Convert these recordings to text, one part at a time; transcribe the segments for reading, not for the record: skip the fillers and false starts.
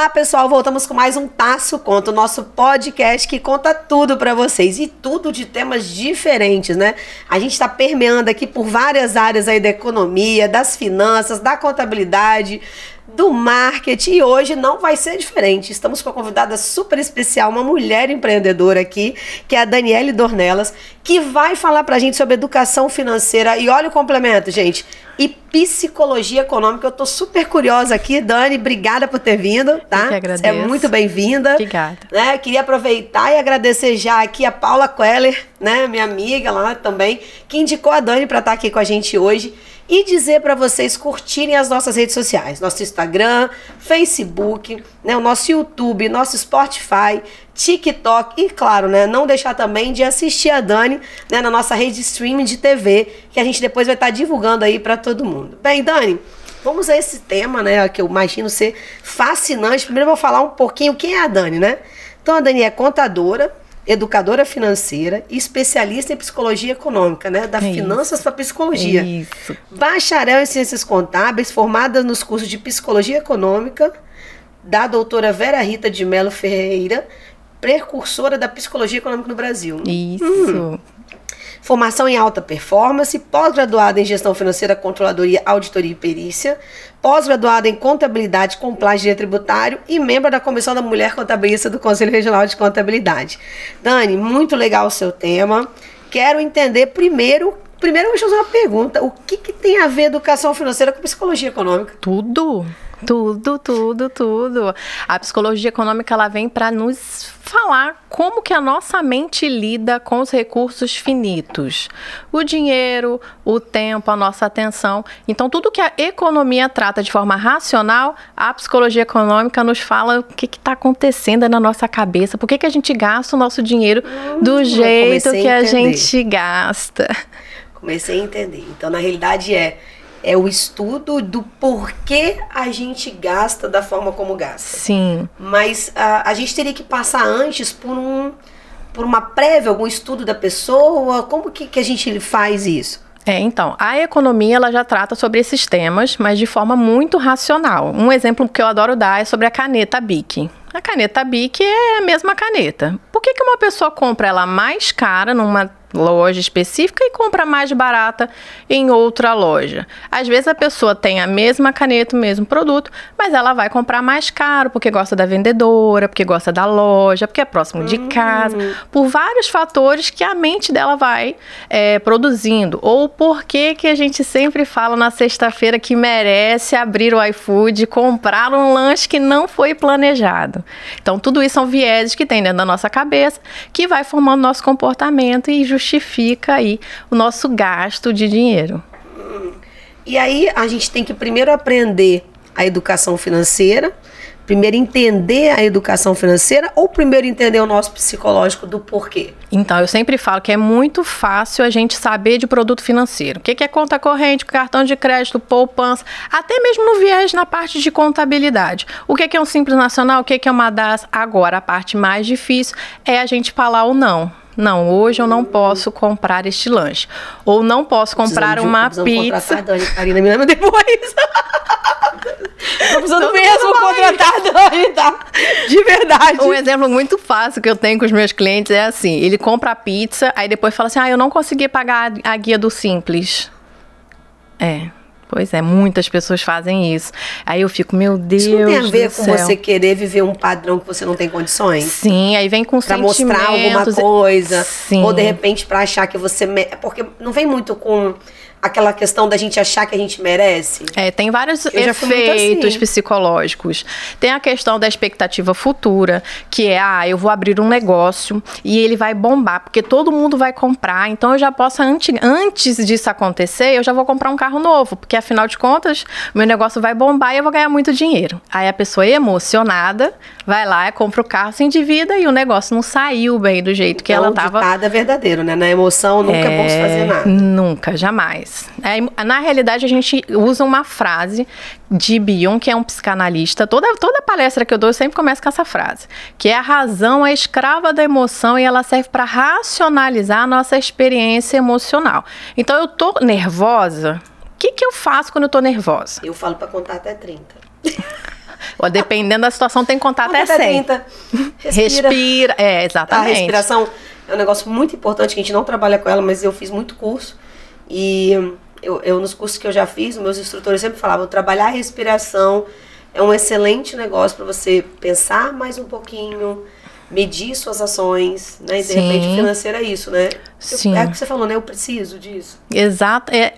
Olá, pessoal, voltamos com mais um Taço Conta, o nosso podcast que conta tudo para vocês e tudo de temas diferentes, né? A gente está permeando aqui por várias áreas aí da economia, das finanças, da contabilidade, do marketing, e hoje não vai ser diferente. Estamos com uma convidada super especial, uma mulher empreendedora aqui, que é a Daniele Dornelas, que vai falar pra gente sobre educação financeira e olha o complemento, gente, e psicologia econômica. Eu tô super curiosa aqui, Dani, obrigada por ter vindo, tá? Eu que agradeço. É muito bem-vinda. Obrigada. Né? Queria aproveitar e agradecer já aqui a Paula Queller, né, minha amiga lá também, que indicou a Dani para estar aqui com a gente hoje. E dizer para vocês curtirem as nossas redes sociais, nosso Instagram, Facebook, né, o nosso YouTube, nosso Spotify, TikTok e, claro, né, não deixar também de assistir a Dani, né, na nossa rede de streaming de TV, que a gente depois vai estar divulgando aí para todo mundo. Bem, Dani, vamos a esse tema, né, que eu imagino ser fascinante. Primeiro eu vou falar um pouquinho quem é a Dani, né? Então a Dani é contadora, educadora financeira e especialista em psicologia econômica, né? Da finanças para psicologia. Isso. Bacharel em ciências contábeis, formada nos cursos de psicologia econômica da doutora Vera Rita de Mello Ferreira, precursora da psicologia econômica no Brasil. Isso. Formação em alta performance, pós-graduada em gestão financeira, controladoria, auditoria e perícia, pós-graduada em contabilidade, compliance e tributário e membro da Comissão da Mulher Contabilista do Conselho Regional de Contabilidade. Dani, muito legal o seu tema. Quero entender primeiro eu vou te fazer uma pergunta. O que tem a ver educação financeira com psicologia econômica? Tudo. A psicologia econômica, ela vem para nos falar como que a nossa mente lida com os recursos finitos. O dinheiro, o tempo, a nossa atenção. Então, tudo que a economia trata de forma racional, a psicologia econômica nos fala o que está acontecendo na nossa cabeça, por que a gente gasta o nosso dinheiro do jeito que a gente gasta. Comecei a entender. Então, na realidade, é o estudo do porquê a gente gasta da forma como gasta. Sim. Mas a gente teria que passar antes por uma prévia, algum estudo da pessoa? Como que a gente faz isso? Então, a economia, ela já trata sobre esses temas, mas de forma muito racional. Um exemplo que eu adoro dar é sobre a caneta Bic. A caneta Bic é a mesma caneta. Por que uma pessoa compra ela mais cara numa loja específica e compra mais barata em outra loja? Às vezes a pessoa tem a mesma caneta, o mesmo produto, mas ela vai comprar mais caro porque gosta da vendedora, porque gosta da loja, porque é próximo de casa, por vários fatores que a mente dela vai produzindo. Ou porque que a gente sempre fala na sexta-feira que merece abrir o iFood e comprar um lanche que não foi planejado. Então tudo isso são vieses que tem dentro da nossa cabeça, que vai formando nosso comportamento e justifica aí o nosso gasto de dinheiro. E aí a gente tem que primeiro aprender a educação financeira, primeiro entender a educação financeira ou primeiro entender o nosso psicológico do porquê? Então, eu sempre falo que é muito fácil a gente saber de produto financeiro. O que é conta corrente, cartão de crédito, poupança, até mesmo no viés na parte de contabilidade. O que é um Simples Nacional, o que é uma DAS? Agora, a parte mais difícil é a gente falar o não. Não, hoje eu não posso comprar este lanche. Ou não posso comprar uma pizza. A Dani, Karina, me lembra depois. Tô precisando mesmo contratar a Dani, tá? De verdade. Um exemplo muito fácil que eu tenho com os meus clientes é assim: ele compra a pizza, aí depois fala assim, eu não consegui pagar a guia do Simples. Pois é, muitas pessoas fazem isso. Aí eu fico, meu Deus do céu. Isso não tem a ver com você querer viver um padrão que você não tem condições? Sim, aí vem com sentimentos. Pra mostrar alguma coisa. Sim. Ou de repente pra achar que você... Porque não vem muito com aquela questão da gente achar que a gente merece? Tem vários efeitos assim psicológicos. Tem a questão da expectativa futura, que é, eu vou abrir um negócio e ele vai bombar, porque todo mundo vai comprar, então eu já posso, antes disso acontecer, eu já vou comprar um carro novo, porque afinal de contas, meu negócio vai bombar e eu vou ganhar muito dinheiro. Aí a pessoa emocionada vai lá, compra o carro, se endivida e o negócio não saiu bem do jeito que ela estava. O ditado é verdadeiro, né? Na emoção nunca é bom se fazer nada. Nunca, jamais. Na realidade, a gente usa uma frase de Bion, que é um psicanalista. Toda palestra que eu dou, eu sempre começo com essa frase, que é: a razão é escrava da emoção e ela serve para racionalizar a nossa experiência emocional. Então, eu tô nervosa. O que eu faço quando eu tô nervosa? Eu falo para contar até 30. Dependendo da situação, tem que contar até 100. 30. Respira. Exatamente. A respiração é um negócio muito importante, que a gente não trabalha com ela, mas eu fiz muito curso. E eu nos cursos que eu já fiz, meus instrutores sempre falavam, trabalhar a respiração é um excelente negócio para você pensar mais um pouquinho, medir suas ações, né? E de repente financeiro é isso, né? Sim. É o que você falou, né? Eu preciso disso. Exato. É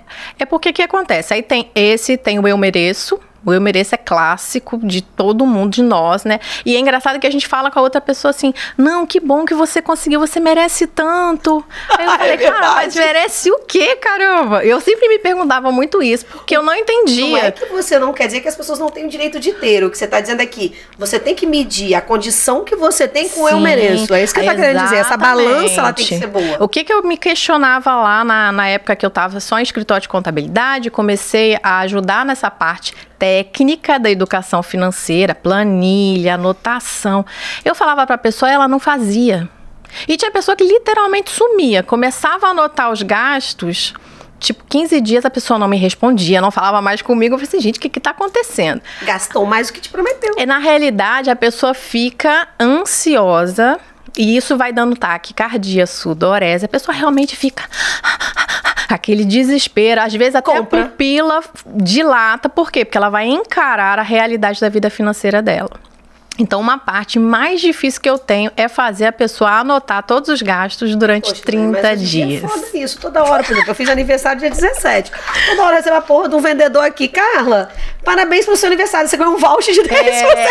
porque o que acontece? Aí tem o eu mereço. O eu mereço é clássico de todo mundo, de nós, né? E é engraçado que a gente fala com a outra pessoa assim, não, que bom que você conseguiu, você merece tanto. Aí eu falei, cara, mas merece o quê, caramba? Eu sempre me perguntava muito isso, porque eu não entendia. Não é que você não quer dizer que as pessoas não têm o direito de ter. O que você está dizendo aqui, você tem que medir a condição que você tem com o eu mereço. É isso que você está querendo dizer. Essa balança, ela tem que ser boa. O que eu me questionava lá na época que eu estava só em escritório de contabilidade, comecei a ajudar nessa parte técnica da educação financeira, planilha, anotação. Eu falava para a pessoa, ela não fazia. E tinha pessoa que literalmente sumia, começava a anotar os gastos, tipo 15 dias a pessoa não me respondia, não falava mais comigo. Eu falei assim, gente, o que está acontecendo? Gastou mais do que te prometeu. Na realidade, a pessoa fica ansiosa e isso vai dando taquicardia, sudorese. A pessoa realmente fica... aquele desespero, às vezes até a pupila dilata. Por quê? Porque ela vai encarar a realidade da vida financeira dela. Então, uma parte mais difícil que eu tenho é fazer a pessoa anotar todos os gastos durante 30 dias. É foda isso, toda hora, por exemplo, eu fiz aniversário dia 17. Toda hora eu recebo a porra de um vendedor aqui, Carla, parabéns pelo seu aniversário, você ganhou um voucher de 10%.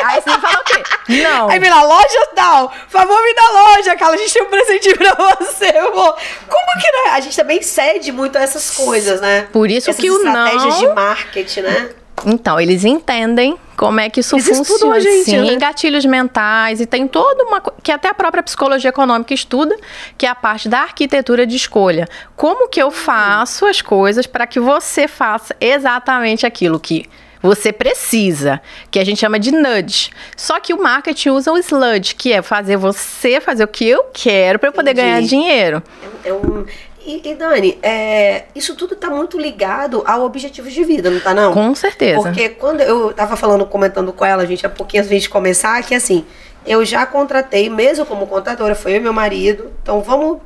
Aí você fala o quê? Não. Aí vem lá, loja tal, por favor, me dá loja, Carla, a gente tem um presentinho pra você. Como que, né? A gente também cede muito a essas coisas, né? Por isso essas que o não... estratégias de marketing, né? Então, eles entendem como é que isso funciona, né? Gatilhos mentais, e tem toda uma... que até a própria psicologia econômica estuda, que é a parte da arquitetura de escolha. Como que eu faço as coisas para que você faça exatamente aquilo que você precisa, que a gente chama de nudge. Só que o marketing usa o sludge, que é fazer você fazer o que eu quero para eu poder ganhar dinheiro. E Dani, isso tudo tá muito ligado ao objetivo de vida, não tá não? Com certeza. Porque quando eu tava comentando com ela, gente, há pouquinho antes de começar, que assim, eu já contratei, mesmo como contadora, foi eu e meu marido, então vamos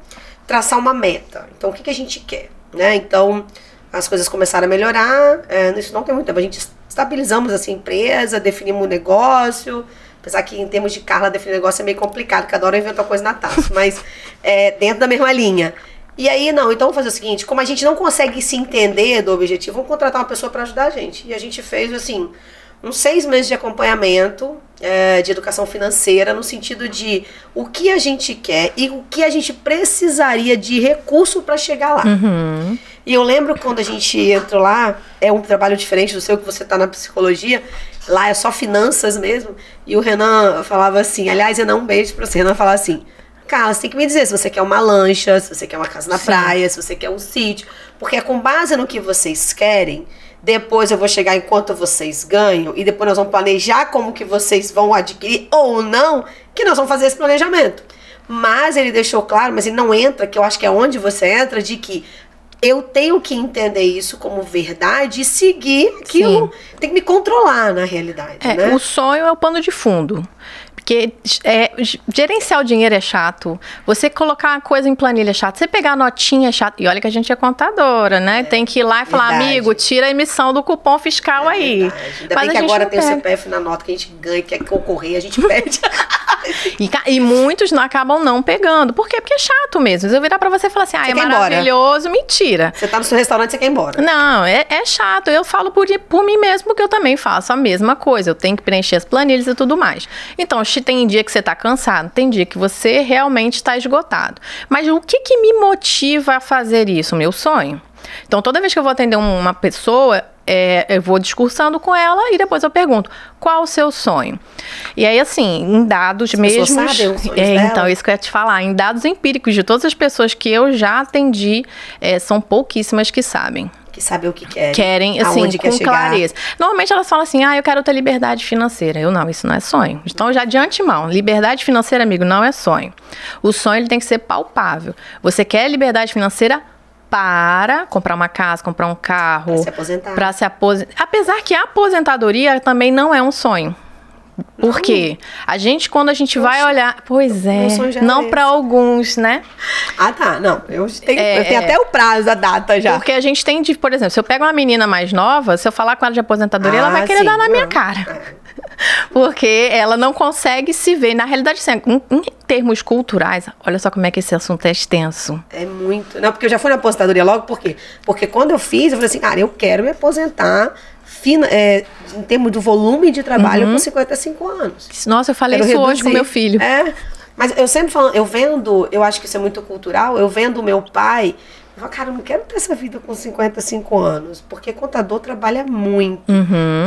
traçar uma meta. Então o que a gente quer, né? Então as coisas começaram a melhorar, isso não tem muito tempo, a gente estabilizamos assim, a empresa, definimos o negócio. Apesar que em termos de Carla, definir negócio é meio complicado, cada hora eu invento uma coisa na taça, mas dentro da mesma linha. E aí, então vamos fazer o seguinte, como a gente não consegue se entender do objetivo, vamos contratar uma pessoa para ajudar a gente. E a gente fez, assim, uns 6 meses de acompanhamento de educação financeira, no sentido de o que a gente quer e o que a gente precisaria de recurso para chegar lá. Uhum. E eu lembro quando a gente entrou lá, é um trabalho diferente do seu, que você está na psicologia, lá é só finanças mesmo, e o Renan falava assim, aliás, Renan, um beijo para você, Renan falava assim, Carla, você tem que me dizer se você quer uma lancha, se você quer uma casa na praia, se você quer um sítio. Porque é com base no que vocês querem, depois eu vou chegar em quanto vocês ganham, e depois nós vamos planejar como que vocês vão adquirir ou não, que nós vamos fazer esse planejamento. Mas ele deixou claro, mas ele não entra, que eu acho que é onde você entra, de que eu tenho que entender isso como verdade e seguir aquilo. Tem que me controlar na realidade, né? O sonho é o pano de fundo. Porque gerenciar o dinheiro é chato. Você colocar uma coisa em planilha é chato. Você pegar a notinha é chato. E olha que a gente é contadora, né? Tem que ir lá e falar, amigo, tira a emissão do cupom fiscal aí. Ainda bem que agora tem o CPF na nota que a gente ganha, quer concorrer, a gente perde. E muitos acabam não pegando. Por quê? Porque é chato mesmo. Eu virar pra você e falar assim, é maravilhoso, mentira. Você tá no seu restaurante, você quer ir embora. Não, é chato. Eu falo por mim mesmo, porque eu também faço a mesma coisa. Eu tenho que preencher as planilhas e tudo mais. Então, tem dia que você tá cansado, tem dia que você realmente está esgotado. Mas o que me motiva a fazer isso? Meu sonho. Então, toda vez que eu vou atender uma pessoa, eu vou discursando com ela e depois eu pergunto, qual o seu sonho? E aí, assim, em dados mesmos... Sabem os sonhos dela? Então, isso que eu ia te falar. Em dados empíricos de todas as pessoas que eu já atendi, são pouquíssimas que sabem. Que sabem o que querem. Querem, assim, com clareza. Normalmente elas falam assim, eu quero ter liberdade financeira. Isso não é sonho. Então, já de antemão, liberdade financeira, amigo, não é sonho. O sonho, ele tem que ser palpável. Você quer liberdade financeira para comprar uma casa, comprar um carro. Para se aposentar. Apesar que a aposentadoria também não é um sonho. Por quê? Quando a gente vai olhar... Pois é, não para alguns, né? Ah, tá. Não, eu tenho até o prazo, a data já. Porque a gente tem, por exemplo, se eu pego uma menina mais nova, se eu falar com ela de aposentadoria, ela vai querer dar na minha cara. Porque ela não consegue se ver. Na realidade, assim, em termos culturais, olha só como é que esse assunto é extenso. É muito. Não, porque eu já fui na aposentadoria logo, por quê? Porque quando eu fiz, eu falei assim, cara, eu quero me aposentar em termos do volume de trabalho com 55 anos. Nossa, eu falei isso hoje com meu filho. Mas eu sempre falo, eu acho que isso é muito cultural, eu vendo o meu pai, eu falo, cara, eu não quero ter essa vida com 55 anos, porque contador trabalha muito.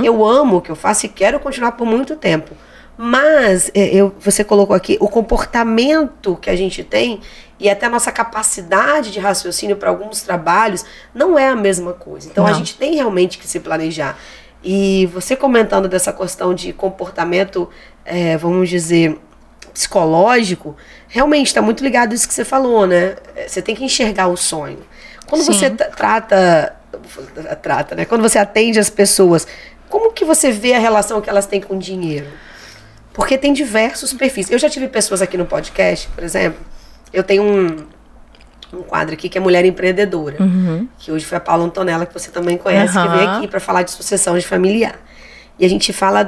Eu amo o que eu faço e quero continuar por muito tempo. Mas, você colocou aqui, o comportamento que a gente tem e até a nossa capacidade de raciocínio para alguns trabalhos não é a mesma coisa. Então, a gente tem realmente que se planejar. E você comentando dessa questão de comportamento, vamos dizer, psicológico, realmente está muito ligado a isso que você falou, né? Você tem que enxergar o sonho. Quando você trata, né? Quando você atende as pessoas, como que você vê a relação que elas têm com o dinheiro? Porque tem diversos perfis. Eu já tive pessoas aqui no podcast, por exemplo, eu tenho um quadro aqui que é Mulher Empreendedora, que hoje foi a Paula Antonella, que você também conhece, que veio aqui para falar de sucessão de familiar. E a gente fala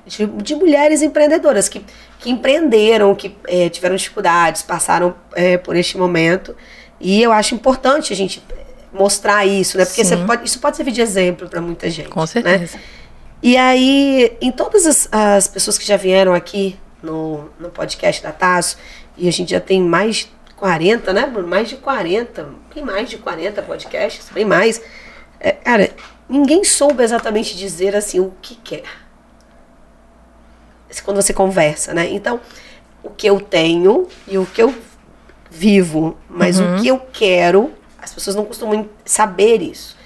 de mulheres empreendedoras que empreenderam, que tiveram dificuldades, passaram por este momento. E eu acho importante a gente mostrar isso, né? Porque isso pode servir de exemplo para muita gente. Com certeza. Né? E aí, em todas as pessoas que já vieram aqui no podcast da Tasso, e a gente já tem mais de 40, né, Bruno? Mais de 40, tem mais de 40 podcasts, bem mais. Cara, ninguém soube exatamente dizer assim o que quer. Quando você conversa, né? Então, o que eu tenho e o que eu vivo, mas o que eu quero, as pessoas não costumam saber isso.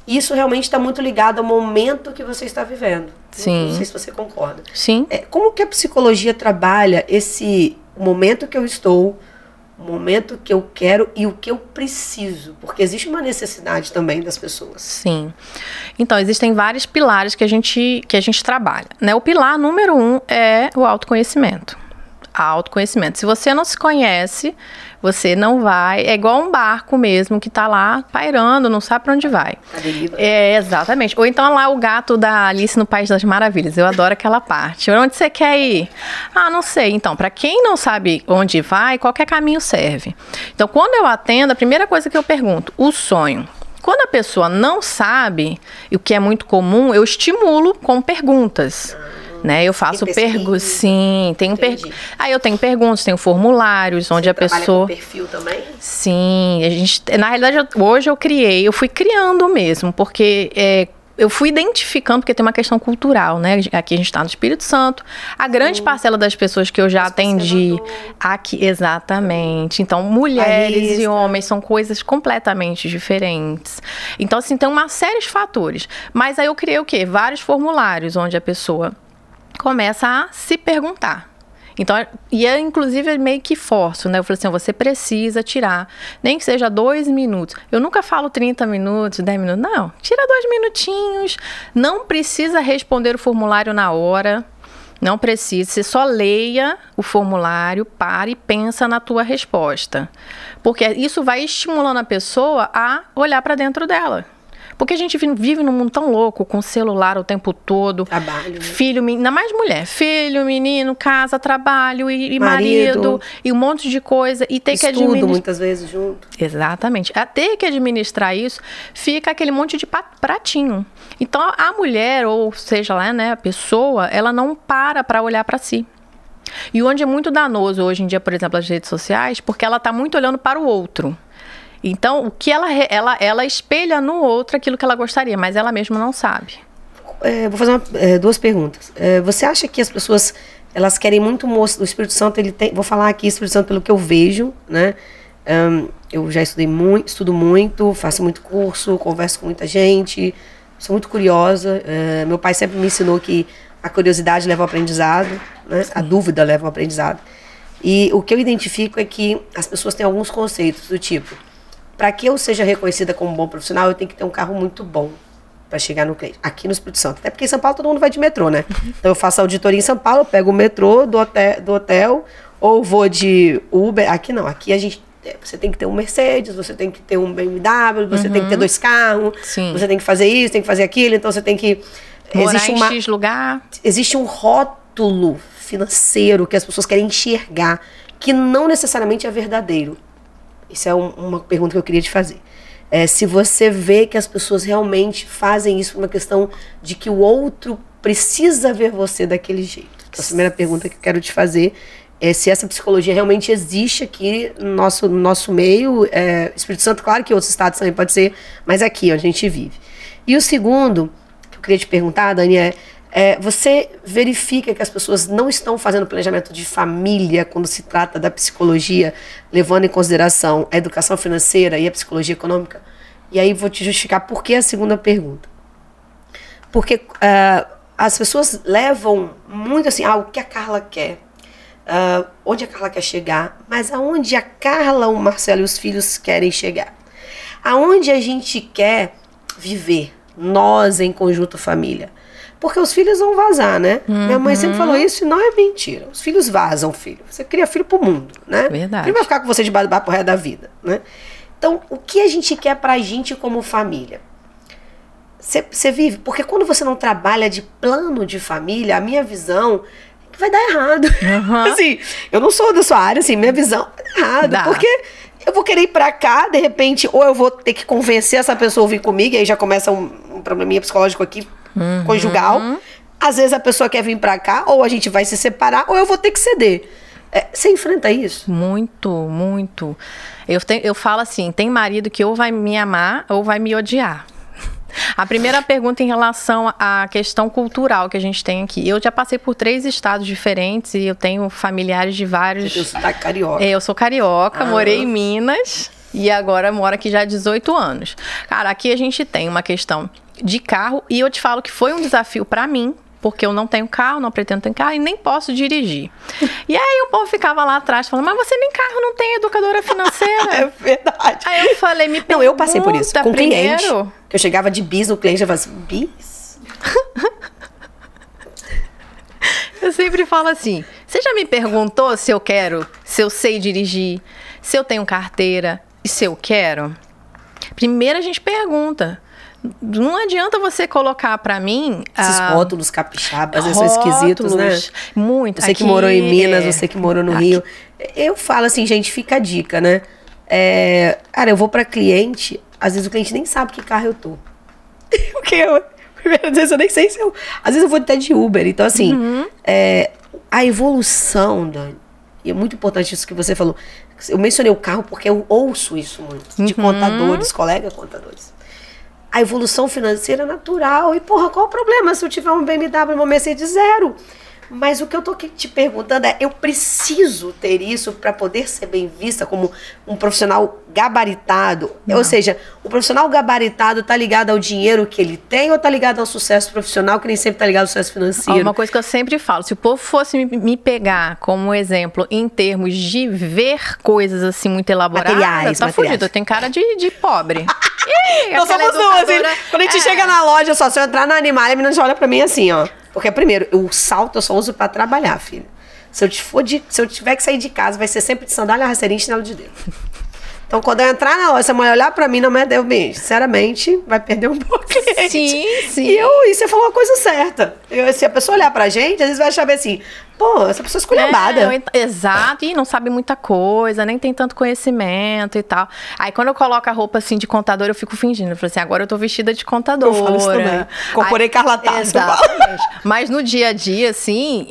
Isso realmente está muito ligado ao momento que você está vivendo. Sim. Não sei se você concorda. Sim. Como que a psicologia trabalha esse momento que eu estou, o momento que eu quero e o que eu preciso? Porque existe uma necessidade também das pessoas. Sim. Então, existem vários pilares que a gente trabalha, né? O pilar número 1 é o autoconhecimento. Autoconhecimento. Se você não se conhece, você não vai... É igual um barco mesmo que tá lá pairando, não sabe para onde vai. Exatamente. Ou então lá o gato da Alice no País das Maravilhas. Eu adoro aquela parte. Onde você quer ir? Ah, não sei. Então, para quem não sabe onde vai, qualquer caminho serve. Então, quando eu atendo, a primeira coisa que eu pergunto, o sonho. Quando a pessoa não sabe, e o que é muito comum, eu estimulo com perguntas. Né? Eu faço perguntas, sim, aí eu tenho perguntas, tenho formulários onde a pessoa trabalha com perfil também? Sim, na realidade hoje eu fui criando mesmo, porque eu fui identificando, porque tem uma questão cultural, né? Aqui a gente está no Espírito Santo, a grande parcela das pessoas que eu já atendi aqui, exatamente. Então, mulheres e homens são coisas completamente diferentes. Então, assim, tem uma série de fatores. Mas aí eu criei o quê? Vários formulários onde a pessoa começa a se perguntar. Então, e eu, inclusive, meio que forço, né? Eu falei assim, você precisa tirar, nem que seja 2 minutos. Eu nunca falo 30 minutos, 10 minutos. Não, tira 2 minutinhos. Não precisa responder o formulário na hora. Não precisa. Você só leia o formulário, para e pensa na tua resposta. Porque isso vai estimulando a pessoa a olhar para dentro dela. Porque a gente vive num mundo tão louco, com celular o tempo todo. Trabalho. Né? Filho, ainda mais mulher. Filho, menino, casa, trabalho e marido. E um monte de coisa. E ter que administrar. Estudo muitas vezes junto. Exatamente. A ter que administrar isso, fica aquele monte de pratinho. Então, a mulher, ou seja lá, né, a pessoa, ela não para olhar para si. E onde é muito danoso hoje em dia, por exemplo, as redes sociais, porque ela está muito olhando para o outro. Então, o que ela espelha no outro aquilo que ela gostaria, mas ela mesma não sabe. Vou fazer 2 perguntas. Você acha que as pessoas, elas querem muito mostrar, o Espírito Santo, vou falar aqui Espírito Santo pelo que eu vejo, né? Eu já estudo muito, faço muito curso, converso com muita gente, sou muito curiosa. Meu pai sempre me ensinou que a curiosidade leva ao aprendizado, né? A dúvida leva ao aprendizado. E o que eu identifico é que as pessoas têm alguns conceitos do tipo, para que eu seja reconhecida como um bom profissional, eu tenho que ter um carro muito bom. para chegar no cliente. Aqui no Espírito Santo. Até porque em São Paulo todo mundo vai de metrô, né? Então eu faço auditoria em São Paulo, eu pego o metrô do hotel ou vou de Uber. Aqui não, aqui você tem que ter um Mercedes, você tem que ter um BMW, você tem que ter 2 carros, você tem que fazer isso, tem que fazer aquilo, então você tem que... Morar em X lugar. Existe um rótulo financeiro que as pessoas querem enxergar, que não necessariamente é verdadeiro. Isso é uma pergunta que eu queria te fazer. Se você vê que as pessoas realmente fazem isso por uma questão de que o outro precisa ver você daquele jeito. Então, a primeira pergunta que eu quero te fazer é se essa psicologia realmente existe aqui no nosso meio. Espírito Santo, claro que outros estados também pode ser, mas aqui onde a gente vive. E o segundo que eu queria te perguntar, Dani, você verifica que as pessoas não estão fazendo planejamento de família quando se trata da psicologia, levando em consideração a educação financeira e a psicologia econômica? E aí vou te justificar por que a segunda pergunta. Porque as pessoas levam muito assim, o que a Carla quer, onde a Carla quer chegar, mas aonde a Carla, o Marcelo e os filhos querem chegar. Aonde a gente quer viver, nós em conjunto família. Porque os filhos vão vazar, né? Minha mãe sempre falou isso e não é mentira. Os filhos vazam, filho. Você cria filho pro mundo, né? Verdade. Ele vai ficar com você debaixo do pro resto da vida, né? Então, o que a gente quer pra gente como família? Você vive... Porque quando você não trabalha de plano de família, a minha visão é que vai dar errado. Assim, eu não sou da sua área, assim, minha visão vai dar errado. Porque eu vou querer ir pra cá, de repente, ou eu vou ter que convencer essa pessoa a vir comigo, e aí já começa um probleminha psicológico aqui, conjugal. Às vezes a pessoa quer vir pra cá, ou a gente vai se separar, ou eu vou ter que ceder. Você enfrenta isso? Muito, muito. Eu falo assim, tem marido que ou vai me amar ou vai me odiar. A primeira pergunta em relação à questão cultural que a gente tem aqui. Eu já passei por 3 estados diferentes e eu tenho familiares de vários... Você tem sotaque carioca. Eu sou carioca, morei em Minas e agora moro aqui já há 18 anos. Cara, aqui a gente tem uma questão de carro e eu te falo que foi um desafio pra mim, porque eu não tenho carro, não pretendo ter carro e nem posso dirigir. E aí o povo ficava lá atrás falando, mas você nem carro não tem, educadora financeira. É verdade. Aí eu falei, me pergunta. Não, eu passei por isso, com primeiro. Cliente. Que eu chegava de bis no cliente e eu falava assim, bis? Eu sempre falo assim, você já me perguntou se eu quero, se eu sei dirigir, se eu tenho carteira e se eu quero? Primeiro a gente pergunta. Não adianta você colocar pra mim... Esses rótulos capixabas, esses esquisitos, né? Muito. Você que morou em Minas, você que morou no Rio. Eu falo assim, gente, fica a dica, né? Cara, eu vou pra cliente, às vezes o cliente nem sabe que carro eu tô. Porque às vezes eu nem sei se eu... Às vezes eu vou até de Uber. Então, assim, a evolução, Dani, e é muito importante isso que você falou. Eu mencionei o carro porque eu ouço isso muito. De contadores, colegas contadores. A evolução financeira é natural. E, porra, qual o problema se eu tiver um BMW, uma Mercedes? Zero. Mas o que eu tô aqui te perguntando eu preciso ter isso para poder ser bem vista como um profissional gabaritado? Não. Ou seja, o profissional gabaritado tá ligado ao dinheiro que ele tem ou tá ligado ao sucesso profissional, que nem sempre tá ligado ao sucesso financeiro? Uma coisa que eu sempre falo, se o povo fosse me pegar como exemplo em termos de ver coisas assim muito elaboradas, materiais. Fudido, tem cara de pobre. Nós somos duas, assim, quando a gente chega na loja, só se eu entrar na Animalia, a menina já olha pra mim assim, ó. Porque, primeiro, o salto eu só uso pra trabalhar, filho. Se eu tiver que sair de casa, vai ser sempre de sandália, rasteirinha e chinelo de dedo. Então, quando eu entrar na loja, se a mulher olhar pra mim, não me deu bem. Sinceramente, vai perder um pouco cliente. Sim. E você falou uma coisa certa. Se a pessoa olhar pra gente, às vezes vai achar bem assim, pô, essa pessoa é esculhambada. Exato, e não sabe muita coisa, nem tem tanto conhecimento e tal. Aí quando eu coloco a roupa assim de contador, eu fico fingindo. Eu falo assim, agora eu tô vestida de contadora. Eu falo isso também. Incorporei Carla Tasso. Exatamente. Mas no dia a dia, assim,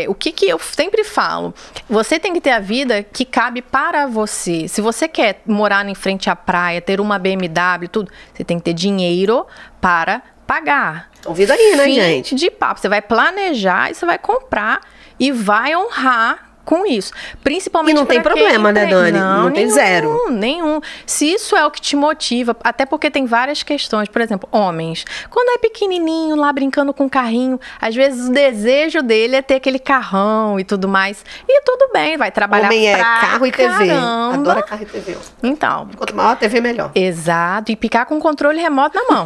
o que eu sempre falo? Você tem que ter a vida que cabe para você. Se você quer morar em frente à praia, ter uma BMW, tudo, você tem que ter dinheiro para pagar. Ouvido aí, né, gente? De papo. Você vai planejar e você vai comprar e vai honrar com isso. Principalmente E não tem problema, né, Dani? Não tem zero. Nenhum. Se isso é o que te motiva, até porque tem várias questões. Por exemplo, homens. Quando é pequenininho, lá brincando com o carrinho, às vezes o desejo dele é ter aquele carrão e tudo mais. E tudo bem, vai trabalhar Homem é pra carro e TV. caramba. Adora carro e TV. Então. Quanto maior a TV, melhor. Exato. E picar com controle remoto na mão.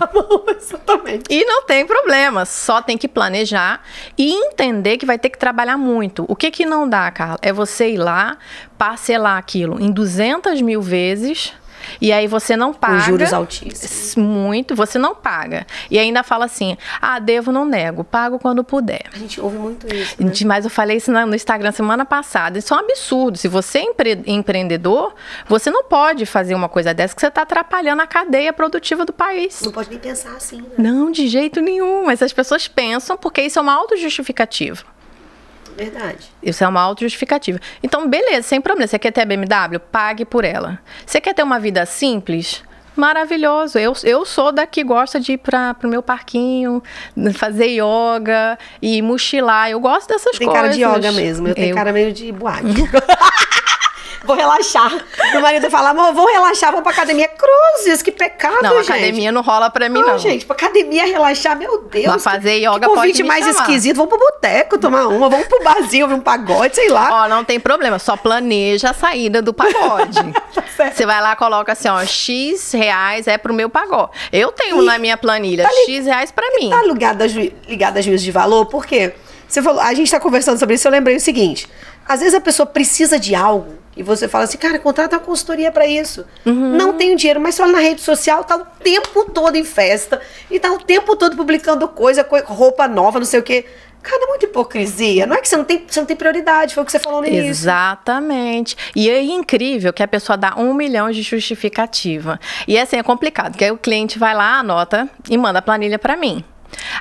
Exatamente. E não tem problema. Só tem que planejar e entender que vai ter que trabalhar muito. O que não dá, Carla? É você ir lá, parcelar aquilo em 200 mil vezes e aí você não paga. Com juros altíssimos. Muito, você não paga. E ainda fala assim, devo, não nego, pago quando puder. A gente ouve muito isso, né? Mas eu falei isso no Instagram semana passada. Isso é um absurdo. Se você é empreendedor, você não pode fazer uma coisa dessa que você está atrapalhando a cadeia produtiva do país. Não pode nem pensar assim, né? Não, de jeito nenhum. Mas as pessoas pensam porque isso é uma autojustificativa. Verdade. Isso é uma autojustificativa. Então, beleza, sem problema. Você quer ter a BMW? Pague por ela. Você quer ter uma vida simples? Maravilhoso. Eu sou da que gosta de ir para o meu parquinho, fazer yoga e mochilar. Eu gosto dessas coisas. Tem cara de yoga mesmo. Eu tenho cara meio de boate. Vou relaxar. Meu marido fala, amor, vou relaxar, vou pra academia. Cruzes, que pecado, não, gente. Academia não rola pra mim, não. Gente, pra academia relaxar, meu Deus. Pra fazer yoga, que convite pode me mais chamar. Esquisito. Vamos pro boteco tomar uma, vamos pro barzinho, ouvir um pagode, sei lá. Não tem problema, só planeja a saída do pagode. Você vai lá, coloca assim, X reais é pro meu pagode. Eu tenho na minha planilha, X reais pra mim. Tá ligado a juízo de valor, por quê? Você falou, a gente tá conversando sobre isso, eu lembrei o seguinte, às vezes a pessoa precisa de algo, e você fala assim, cara, contrata uma consultoria pra isso. Não tenho dinheiro, mas você olha na rede social, tá o tempo todo em festa, e tá o tempo todo publicando coisa, roupa nova, não sei o quê. Cara, é muita hipocrisia. Não é que você não tem prioridade, foi o que você falou no início. Exatamente. E é incrível que a pessoa dá 1 milhão de justificativa. E assim, é complicado, porque aí o cliente vai lá, anota e manda a planilha pra mim.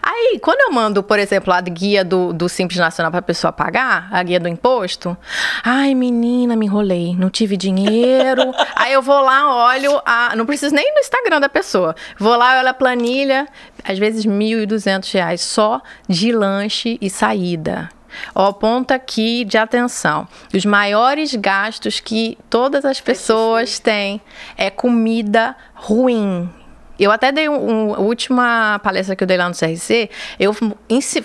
Aí, quando eu mando, por exemplo, a guia do Simples Nacional para a pessoa pagar, a guia do imposto, ai, menina, me enrolei, não tive dinheiro. Aí eu vou lá, olho, não preciso nem no Instagram da pessoa, vou lá, olho a planilha, às vezes R$1.200 só de lanche e saída. Ponto aqui de atenção. Os maiores gastos que todas as pessoas têm é comida ruim. Eu até dei a última palestra que eu dei lá no CRC, eu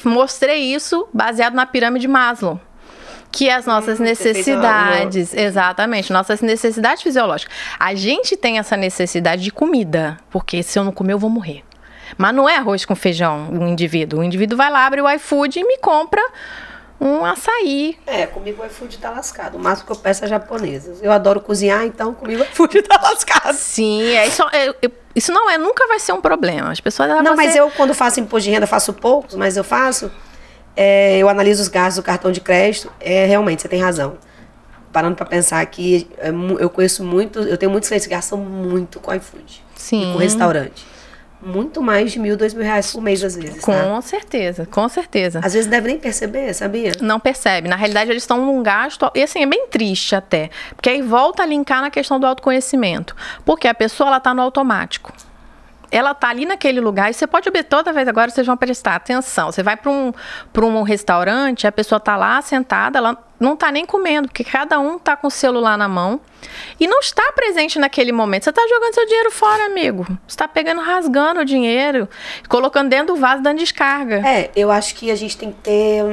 mostrei isso baseado na pirâmide Maslow, que é as nossas necessidades, exatamente, nossas necessidades fisiológicas. A gente tem essa necessidade de comida, porque se eu não comer eu vou morrer. Mas não é arroz com feijão o indivíduo. O indivíduo vai lá, abre o iFood e me compra um açaí. Comigo o iFood tá lascado. O máximo que eu peço é japonesas. Eu adoro cozinhar, então comigo o iFood tá lascado. Sim, isso nunca vai ser um problema. As pessoas... Mas eu, quando faço imposto de renda, faço poucos, mas eu faço. Eu analiso os gastos do cartão de crédito. Realmente, você tem razão. Parando pra pensar aqui, eu tenho muitos clientes que gastam muito com iFood. Sim. E com restaurante. Muito mais de R$1.000, R$2.000 por mês, às vezes. Com certeza, com certeza. Às vezes não deve nem perceber, sabia? Não percebe. Na realidade, eles estão num gasto... E assim, é bem triste até. Porque aí volta a linkar na questão do autoconhecimento. Porque a pessoa, ela tá no automático. Ela tá ali naquele lugar e você pode ver toda vez agora, vocês vão prestar atenção. Você vai para um restaurante, a pessoa tá lá sentada, ela não tá nem comendo, porque cada um tá com o celular na mão e não está presente naquele momento. Você tá jogando seu dinheiro fora, amigo. Você tá rasgando o dinheiro, colocando dentro do vaso, dando descarga. Eu acho que a gente tem que ter...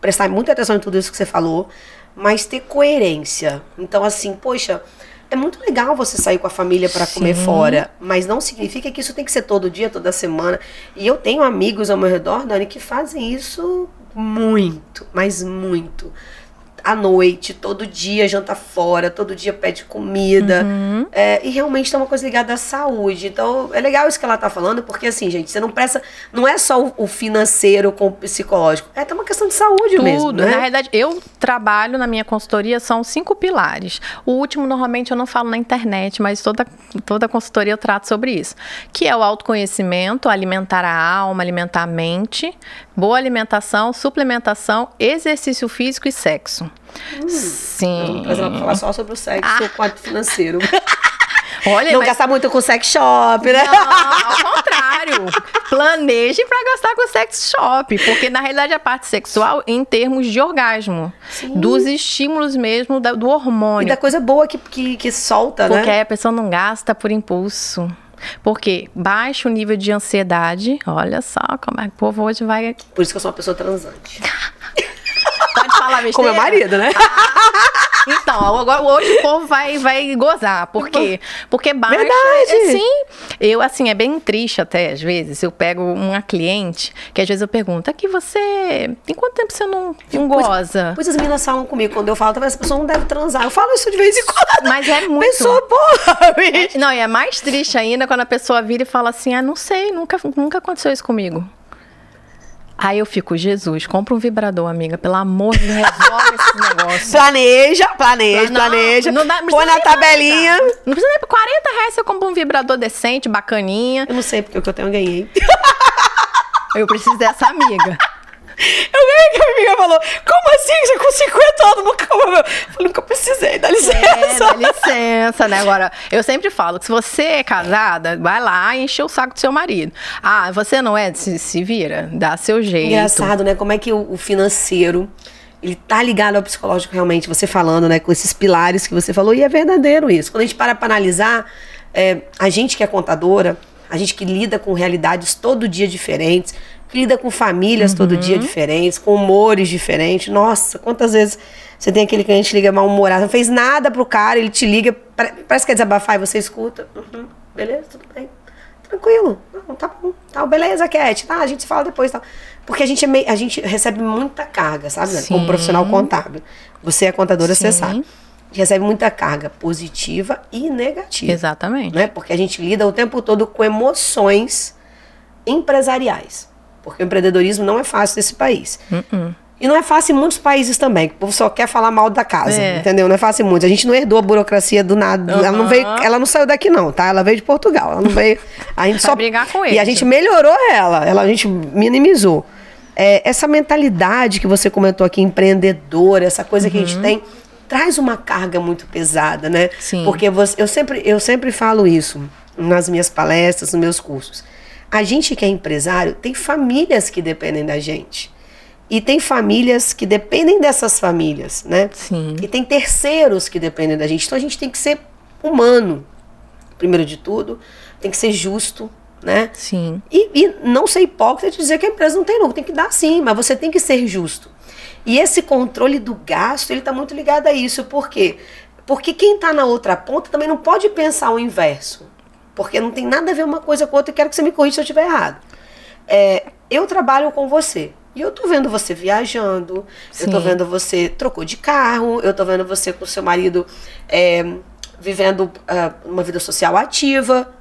prestar muita atenção em tudo isso que você falou, mas ter coerência. Então, assim, poxa... É muito legal você sair com a família para comer fora, mas não significa que isso tem que ser todo dia, toda semana. E eu tenho amigos ao meu redor, Dani, que fazem isso muito, mas muito. À noite, todo dia janta fora, todo dia pede comida. E realmente é uma coisa ligada à saúde. Então, é legal isso que ela tá falando, porque assim, gente, você não presta... Não é só o financeiro com o psicológico. Tem uma questão de saúde mesmo, né? Na realidade, eu trabalho na minha consultoria, são 5 pilares. O último, normalmente, eu não falo na internet, mas toda consultoria eu trato sobre isso. Que é o autoconhecimento, alimentar a alma, alimentar a mente, boa alimentação, suplementação, exercício físico e sexo. Sim. Mas ela vai falar só sobre o sexo quanto financeiro. Olha, não gastar muito com sex shop, né? Não, ao contrário. contrário, planeje para gastar com sex shop, porque na realidade a parte sexual em termos de orgasmo, dos estímulos mesmo, do hormônio. E da coisa boa que solta, porque né? Porque aí a pessoa não gasta por impulso. Porque baixa o nível de ansiedade. Olha só como é que o povo hoje vai... Por isso que eu sou uma pessoa transante. Pode falar besteira? Com meu marido, né? Então, agora hoje o povo vai gozar. Por quê? Porque baixa... Verdade! Sim. Eu, assim, é bem triste até, às vezes. Eu pego uma cliente, que às vezes eu pergunto, aqui você... Tem quanto tempo você não goza? Pois as meninas falam comigo, quando eu falo, talvez essa pessoa não deve transar. Eu falo isso de vez em quando. Mas é muito... Pessoa boa, bicho. Não, e é mais triste ainda quando a pessoa vira e fala assim, não sei, nunca aconteceu isso comigo. Aí eu fico, Jesus, compra um vibrador, amiga. Pelo amor de Deus, resolve esse negócio. Planeja. Põe na tabelinha. Não precisa nem por R$40 você compra um vibrador decente, bacaninha. Eu não sei porque o que eu tenho eu ganhei. Eu preciso dessa amiga. Eu ganhei que a amiga falou, como assim? Você com 50 anos nunca... Eu falei, nunca precisei, dá licença. Dá licença, né? Agora, eu sempre falo que se você é casada, vai lá e enche o saco do seu marido. Ah, você não é? Se vira, dá seu jeito. Engraçado, né? Como é que o financeiro, ele tá ligado ao psicológico realmente, você falando, né? Com esses pilares que você falou, e é verdadeiro isso. Quando a gente para analisar, a gente que é contadora, a gente que lida com realidades todo dia diferentes, que lida com famílias todo dia diferentes, com humores diferentes. Nossa, quantas vezes você tem aquele cliente que liga mal-humorado, não fez nada pro cara, ele te liga, parece que quer desabafar e você escuta. Beleza, tudo bem. Tranquilo. Não, tá bom. Tá, beleza, Cat. Tá, a gente se fala depois. Tá. Porque a gente recebe muita carga, sabe? Né? Como profissional contábil. Você é contadora, você sabe. A gente recebe muita carga positiva e negativa. Exatamente. Né? Porque a gente lida o tempo todo com emoções empresariais. Porque o empreendedorismo não é fácil nesse país. E não é fácil em muitos países também. Que o povo só quer falar mal da casa, entendeu? Não é fácil em muitos. A gente não herdou a burocracia do nada. Ela não saiu daqui não, tá? Ela veio de Portugal. Ela não veio... A gente só brigar com ele. E a gente melhorou ela. A gente minimizou. Essa mentalidade que você comentou aqui, empreendedora, essa coisa que a gente tem, traz uma carga muito pesada, né? Sim. Porque eu sempre falo isso nas minhas palestras, nos meus cursos. A gente que é empresário, tem famílias que dependem da gente. E tem famílias que dependem dessas famílias, né? Sim. E tem terceiros que dependem da gente. Então a gente tem que ser humano, primeiro de tudo. Tem que ser justo, né? Sim. E não ser hipócrita de dizer que a empresa não tem lucro. Tem que dar sim, mas você tem que ser justo. E esse controle do gasto, ele está muito ligado a isso. Por quê? Porque quem está na outra ponta também não pode pensar o inverso. Porque não tem nada a ver uma coisa com outra e quero que você me corrija se eu estiver errado. Eu trabalho com você. E eu tô vendo você viajando, eu tô vendo você trocou de carro, eu tô vendo você com seu marido vivendo uma vida social ativa.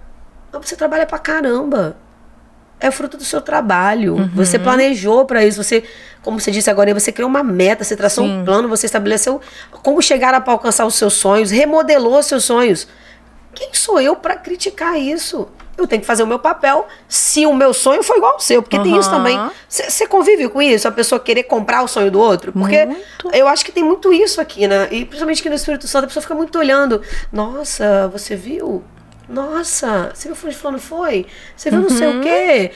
Mas você trabalha pra caramba. É fruto do seu trabalho. Você planejou para isso. Você, como você disse agora, você criou uma meta, você traçou um plano, você estabeleceu como chegar para alcançar os seus sonhos, remodelou os seus sonhos. Quem sou eu para criticar isso? Eu tenho que fazer o meu papel se o meu sonho for igual ao seu. Porque tem isso também. Você convive com isso? A pessoa querer comprar o sonho do outro? Porque eu acho que tem muito isso aqui, né? E principalmente aqui no Espírito Santo, a pessoa fica muito olhando. Nossa, você viu? Nossa, você viu onde fulano foi? Você viu não sei o quê?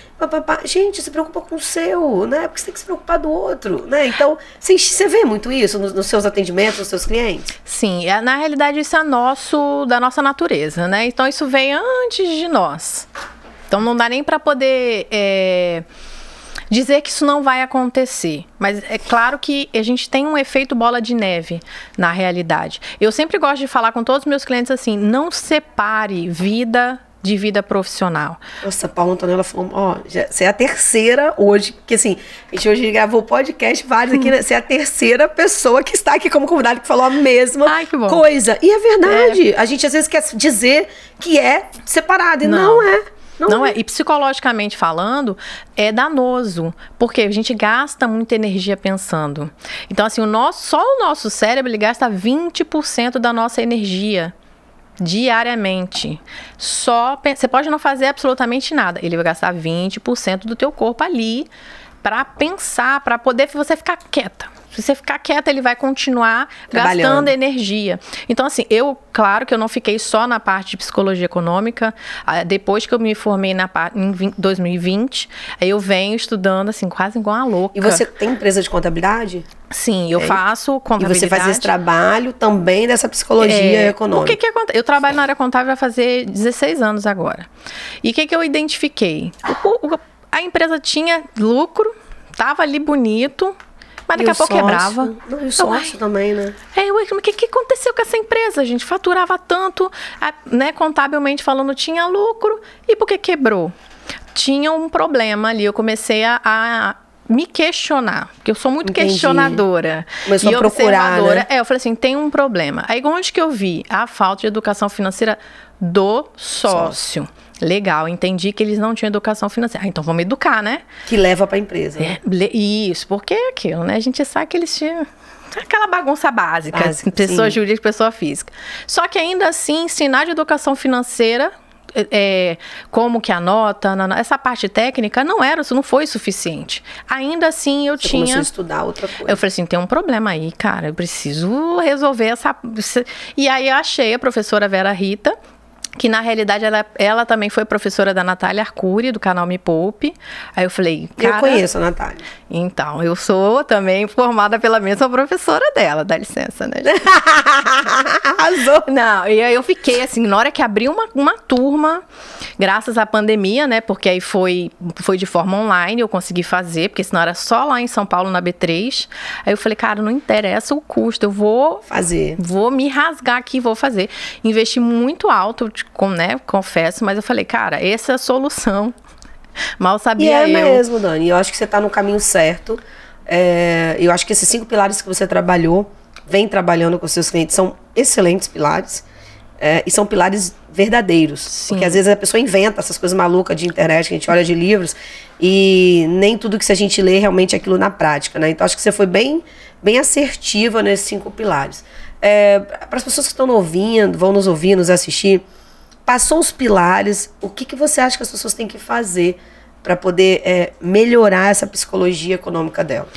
Gente, se preocupa com o seu, né? Porque você tem que se preocupar do outro, né? Então, você vê muito isso nos seus atendimentos, nos seus clientes? Sim, na realidade isso é da nossa natureza, né? Então isso vem antes de nós. Então não dá nem para poder dizer que isso não vai acontecer. Mas é claro que a gente tem um efeito bola de neve na realidade. Eu sempre gosto de falar com todos os meus clientes assim, não separe vida de vida profissional. Nossa, a Paula Antonella falou, você é a terceira hoje, porque assim, a gente hoje gravou podcast vários aqui, né? Você é a terceira pessoa que está aqui como convidada que falou a mesma coisa. E é verdade. A gente às vezes quer dizer que é separado, e não é. Não é. E psicologicamente falando, é danoso, porque a gente gasta muita energia pensando. Então, assim, só o nosso cérebro, ele gasta 20% da nossa energia diariamente. Você pode não fazer absolutamente nada, ele vai gastar 20% do teu corpo ali para pensar, para poder você ficar quieta. Se você ficar quieta, ele vai continuar gastando energia. Então, assim, claro que eu não fiquei só na parte de psicologia econômica. Depois que eu me formei em 2020, aí eu venho estudando, assim, quase igual uma louca. E você tem empresa de contabilidade? Sim, eu faço contabilidade. E você faz esse trabalho também dessa psicologia econômica? O que acontece? Eu trabalho na área contábil vai fazer 16 anos agora. E o que eu identifiquei? A empresa tinha lucro, estava ali bonito, mas daqui a pouco quebrava. Não, e o sócio também, né? O que aconteceu com essa empresa? A gente faturava tanto, né, contabilmente falando, tinha lucro. E por que quebrou? Tinha um problema ali. Eu comecei a me questionar, porque eu sou muito questionadora. Começou a procurar, né? Eu falei assim, tem um problema. Aí onde que eu vi? A falta de educação financeira do sócio. Legal, entendi que eles não tinham educação financeira. Então vamos educar, né? Que leva para a empresa. Né? Isso, porque é aquilo, né? A gente sabe que eles tinham aquela bagunça básica, pessoa jurídica, pessoa física. Só que ainda assim, ensinar de educação financeira, como que anota, essa parte técnica não foi suficiente. Ainda assim Você começou a estudar outra coisa. Eu falei assim, tem um problema aí, cara, eu preciso resolver E aí eu achei a professora Vera Rita, que na realidade ela também foi professora da Natália Arcuri, do canal Me Poupe. Aí eu falei, cara... Eu conheço a Natália. Então, eu sou também formada pela mesma professora dela, dá licença, né? Arrasou! Não, e aí eu fiquei assim, na hora que abriu uma turma, graças à pandemia, né? Porque aí foi de forma online, eu consegui fazer, porque senão era só lá em São Paulo, na B3. Aí eu falei, cara, não interessa o custo, eu vou... fazer. Vou me rasgar aqui, vou fazer. Investi muito alto, né, confesso, mas eu falei, cara, essa é a solução. Mal sabia eu. E é mesmo, Dani. Eu acho que você está no caminho certo. Eu acho que esses 5 pilares que você vem trabalhando com seus clientes, são excelentes pilares. E são pilares verdadeiros. Sim. Porque às vezes a pessoa inventa essas coisas malucas de internet, que a gente olha de livros, e nem tudo que a gente lê realmente é aquilo na prática, né? Então acho que você foi bem assertiva nesses 5 pilares. Para as pessoas que estão vão nos ouvir, nos assistir, passou os pilares, o que você acha que as pessoas têm que fazer para poder melhorar essa psicologia econômica dela?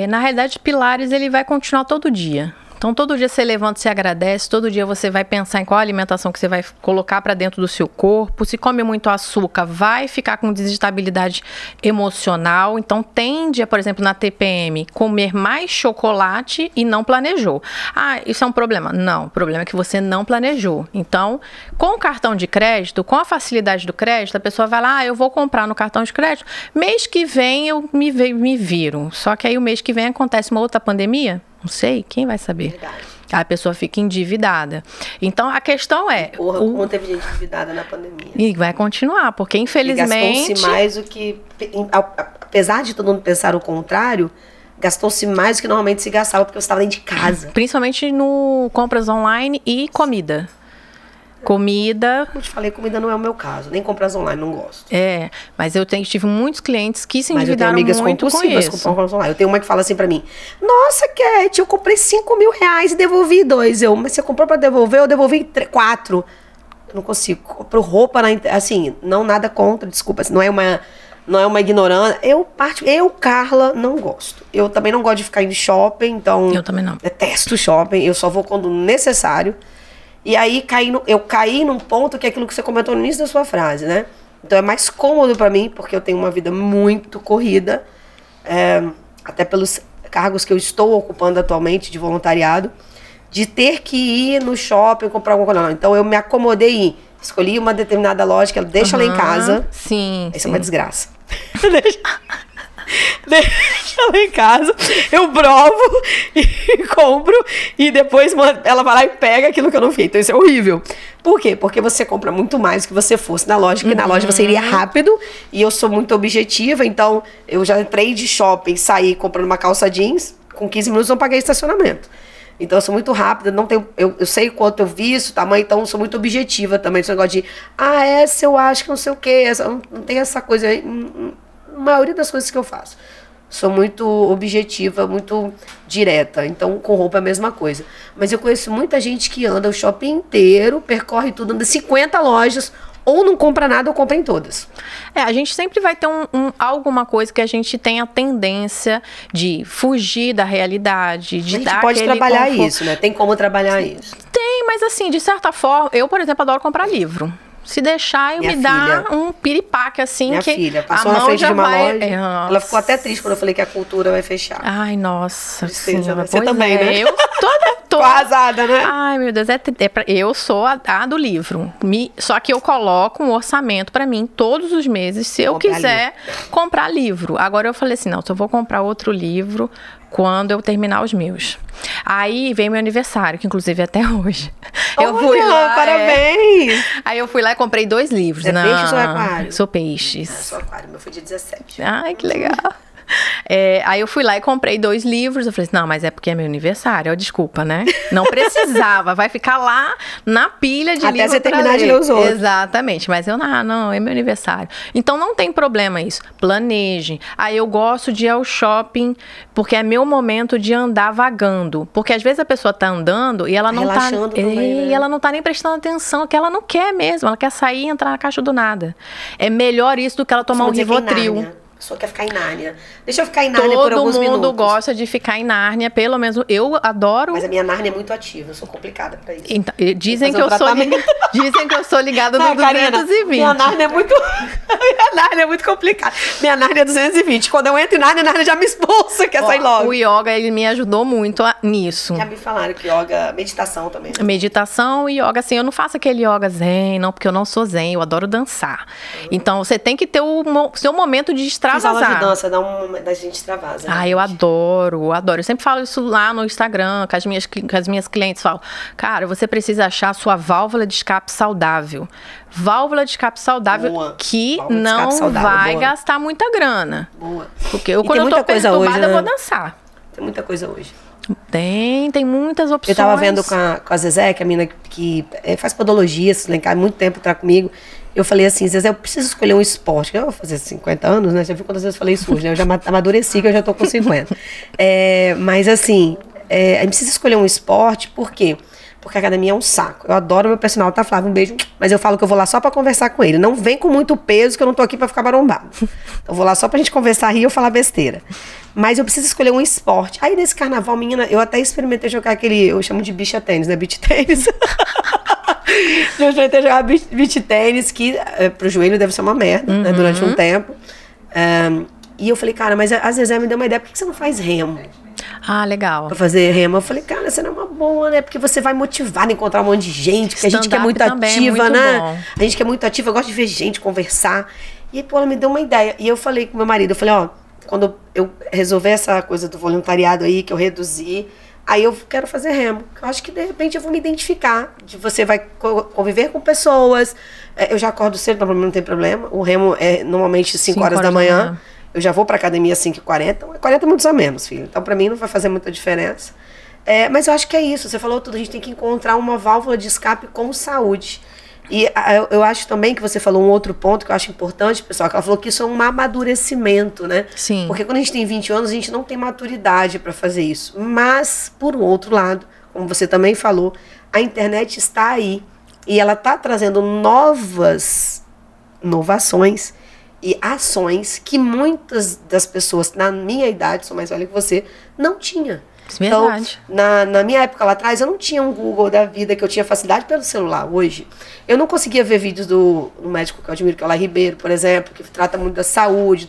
Na realidade, pilares ele vai continuar todo dia. Então, todo dia você levanta e se agradece, todo dia você vai pensar em qual alimentação que você vai colocar para dentro do seu corpo. Se come muito açúcar, vai ficar com desestabilidade emocional. Então, tende a, por exemplo, na TPM, comer mais chocolate e não planejou. Ah, isso é um problema? Não, o problema é que você não planejou. Então, com o cartão de crédito, com a facilidade do crédito, a pessoa vai lá, eu vou comprar no cartão de crédito, mês que vem eu me viro. Só que aí o mês que vem acontece uma outra pandemia. Não sei, quem vai saber? Verdade. A pessoa fica endividada. Então, a questão é... Como teve gente endividada na pandemia. E vai continuar, porque infelizmente... Gastou-se mais do que... Apesar de todo mundo pensar o contrário, gastou-se mais do que normalmente se gastava, porque você estava dentro de casa. Principalmente no compras online e comida. Comida... Como eu te falei, comida não é o meu caso. Nem compras online, não gosto. Mas eu tive muitos clientes que se endividaram muito com isso. Mas eu tenho amigas compulsivas com compras online. Eu tenho uma que fala assim pra mim, nossa, Cat, eu comprei 5 mil reais e devolvi 2. Mas você comprou pra devolver, eu devolvi 4. Eu não consigo. Compro roupa na internet. Assim, não nada contra, desculpa. Não é uma ignorância. Eu, Carla, não gosto. Eu também não gosto de ficar em shopping, então... Eu também não. Detesto shopping. Eu só vou quando necessário. E aí eu caí num ponto que é aquilo que você comentou no início da sua frase, né? Então é mais cômodo pra mim, porque eu tenho uma vida muito corrida, até pelos cargos que eu estou ocupando atualmente de voluntariado, de ter que ir no shopping comprar alguma coisa. Não. Então eu me acomodei em escolhi uma determinada loja, que ela deixa ela em casa. Sim. Isso é uma desgraça. Deixa ela em casa, eu provo e compro, e depois ela vai lá e pega aquilo que eu não fiz. Então isso é horrível. Por quê? Porque você compra muito mais do que você fosse na loja, porque na loja você iria rápido, e eu sou muito objetiva, então eu já entrei de shopping, saí comprando uma calça jeans, com 15 minutos eu não paguei estacionamento. Então eu sou muito rápida, não tenho, eu sei quanto eu visto, tamanho, então eu sou muito objetiva também. Esse negócio de, essa eu acho que não sei o quê, não tem essa coisa aí. A maioria das coisas que eu faço. Sou muito objetiva, muito direta. Então, com roupa é a mesma coisa. Mas eu conheço muita gente que anda o shopping inteiro, percorre tudo, anda 50 lojas, ou não compra nada ou compra em todas. A gente sempre vai ter alguma coisa que a gente tem a tendência de fugir da realidade, de dar aquele A gente pode trabalhar conforto. isso, né? Tem como trabalhar isso. Tem, mas assim, de certa forma, eu, por exemplo, adoro comprar livro. Se deixar, me dá um piripaque, assim, minha que filha passou a na mão frente já de uma vai... loja. Ela ficou até triste quando eu falei que a cultura vai fechar. Ai, nossa senhora. Você também, né? Eu tô arrasada, né? Ai, meu Deus, eu sou a do livro. Só que eu coloco um orçamento pra mim todos os meses, se eu quiser comprar livro. Agora eu falei assim, não, se eu vou comprar outro livro quando eu terminar os meus. Aí veio meu aniversário, que inclusive é até hoje. Eu fui lá, parabéns! Aí eu fui lá e comprei 2 livros. Você é peixe ou sou aquário? Sou peixes. Sou aquário, meu foi dia 17. Ai, que legal. Aí eu fui lá e comprei 2 livros. Eu falei assim, não, mas é porque é meu aniversário. Desculpa, né? Não precisava. Vai ficar lá na pilha de livro. Até você terminar de ler os outros. Exatamente. Mas eu, não, é meu aniversário. Então não tem problema isso. Planeje. Aí eu gosto de ir ao shopping, porque é meu momento de andar vagando. Porque às vezes a pessoa tá andando e ela não tá... também, né? E ela não tá nem prestando atenção, que ela não quer mesmo. Ela quer sair e entrar na caixa do nada. É melhor isso do que ela tomar um Rivotril. A pessoa quer ficar em Nárnia. Deixa eu ficar em Nárnia por alguns minutos. Todo mundo gosta de ficar em Nárnia, pelo menos eu adoro. Mas a minha Nárnia é muito ativa, eu sou complicada pra isso. Então, dizem que eu sou ligada no 220. Minha Nárnia é muito... minha Nárnia é muito complicada. Minha Nárnia é 220. Quando eu entro em Nárnia, a Nárnia já me expulsa, quer sair logo. O yoga, ele me ajudou muito nisso. Já me falaram que yoga, meditação também. Meditação e yoga, assim, eu não faço aquele yoga zen, não, porque eu não sou zen, eu adoro dançar. Então, você tem que ter o seu momento de extravasar. Fiz aula de dança, da gente extravasa. Né? Eu adoro. Eu sempre falo isso lá no Instagram, com as minhas clientes, falo, cara, você precisa achar a sua válvula de escape saudável. Válvula de escape saudável que não vai gastar muita grana. Boa. Porque quando eu tô perturbada, eu vou dançar. Tem muita coisa hoje. Tem muitas opções. Eu tava vendo com a Zezé, que é a menina que faz podologia, se lá em casa, há muito tempo tá comigo. Eu falei assim, Zezé, eu preciso escolher um esporte. Eu vou fazer 50 anos, né? Já viu quantas vezes eu falei isso hoje, né? Eu já amadureci, que eu já tô com 50. Mas assim, a gente precisa escolher um esporte, por quê? Porque a academia é um saco. Eu adoro meu personal, tá, Flávio? Um beijo. Mas eu falo que eu vou lá só pra conversar com ele. Não vem com muito peso, que eu não tô aqui pra ficar marombado. Eu vou lá só pra gente conversar, rir e eu falar besteira. Mas eu preciso escolher um esporte. Aí nesse carnaval, menina, eu até experimentei jogar eu chamo de bicha tênis, né? Beach tênis. Eu experimentei jogar beach tênis, que pro joelho deve ser uma merda, né? Durante um tempo. E eu falei, cara, mas a Zezé me deu uma ideia, por que você não faz remo? Ah, legal. Pra fazer remo. Eu falei, cara, você não é uma boa, né? Porque você vai motivado a encontrar um monte de gente, porque a gente que é muito ativa, né? Bom. A gente que é muito ativa, eu gosto de ver gente, conversar. E, pô, ela me deu uma ideia. E eu falei com meu marido, eu falei, ó, quando eu resolver essa coisa do voluntariado aí, que eu reduzi, aí eu quero fazer remo. Eu acho que, de repente, eu vou me identificar. Você vai conviver com pessoas. Eu já acordo cedo, não tem problema. O remo é normalmente 5 horas da manhã. Eu já vou pra academia às 5h40. 40 minutos a menos, filho. Então, pra mim, não vai fazer muita diferença. Mas eu acho que é isso. Você falou tudo. A gente tem que encontrar uma válvula de escape com saúde. E eu acho também que você falou um outro ponto que eu acho importante, pessoal, que ela falou que isso é um amadurecimento, né? Sim. Porque quando a gente tem 20 anos, a gente não tem maturidade para fazer isso. Mas, por um outro lado, como você também falou, a internet está aí. E ela está trazendo inovações e ações que muitas das pessoas, na minha idade, sou mais velha que você, não tinha. Verdade. Então, na minha época lá atrás, eu não tinha um Google da vida, que eu tinha facilidade pelo celular. Hoje, eu não conseguia ver vídeos do médico que eu admiro, que é o Lá Ribeiro, por exemplo, que trata muito da saúde,